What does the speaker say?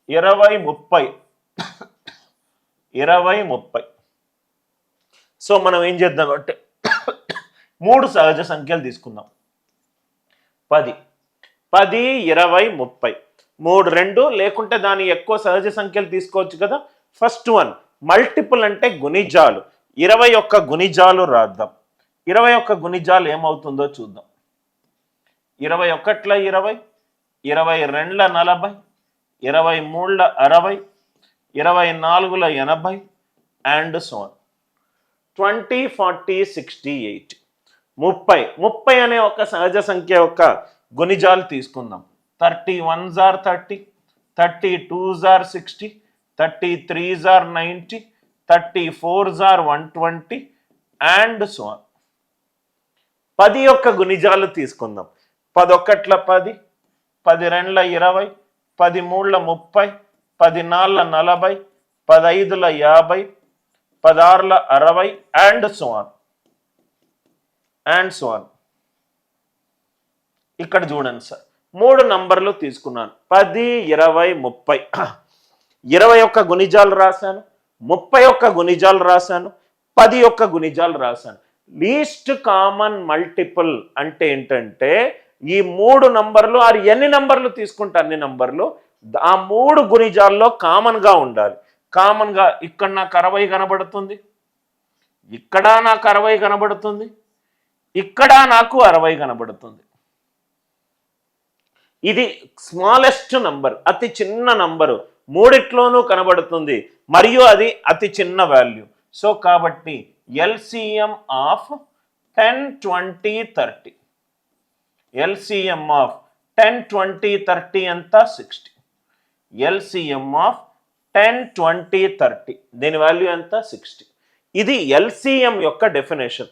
20 30 20 30. So మనం ఏం చేద్దాం అంటే 3 సహజ సంఖ్యలు తీసుకుందాం. 10 10 20 30 3 2 లేకుంటే దాని ఎక్కువ సహజ సంఖ్యలు తీసుకోవచ్చు కదా. ఫస్ట్ వన్ మల్టిపుల్ అంటే గుణిజాలు. 21 గుణిజాలు రాద్దాం. 21 గుణిజాలు ఏమవుతుందో చూద్దాం. 21 20, 22 40, 23 60, 24 80 అండ్ సో ఆన్. 20 40 68. 30 అనే ఒక సహజ సంఖ్య యొక్క గుణిజాలు తీసుకుందాం. 31s are 30, 32s are 60, 33s are 90, 34s are 120 and so on. 10 యొక్క గుణిజాలు తీసుకుందాం. 11 10, 12 20, 13 30, 14 40, 15 50, 16 60 and so on and so on. ఇక్కడ చూడండి సార్, 3 నంబర్లు తీసుకున్నాను. 10 20 30. 21 గుణిజాలు రాశాను, 31 గుణిజాలు రాశాను, 10 యొక్క గుణిజాలు రాశాను. లీస్ట్ కామన్ మల్టిపుల్ అంటే ఏంటంటే ఈ 3 నంబర్లు ఆరు ఎన్ని నంబర్లు తీసుకుంటే అన్ని నంబర్లు ఆ 3 గుణిజాల్లో కామన్గా ఉండాలి. కామన్గా ఇక్కడ నాకు 60 కనబడుతుంది, ఇక్కడ నాకు 60 కనబడుతుంది, ఇక్కడ నాకు 60 కనబడుతుంది. ఇది స్మాలెస్ట్ నంబర్, అతి చిన్న నంబరు, మూడిట్లోనూ కనబడుతుంది మరియు అది అతి చిన్న వాల్యూ. సో కాబట్టి ఎల్సిఎం ఆఫ్ 10 20 30. ఎల్సిఎం ఆఫ్ 10 20 30 ఎంత? 60. ఎల్సిఎం ఆఫ్ 10 20 30 దీని వాల్యూ ఎంత? 60. ఇది ఎల్సిఎం యొక్క డెఫినేషన్.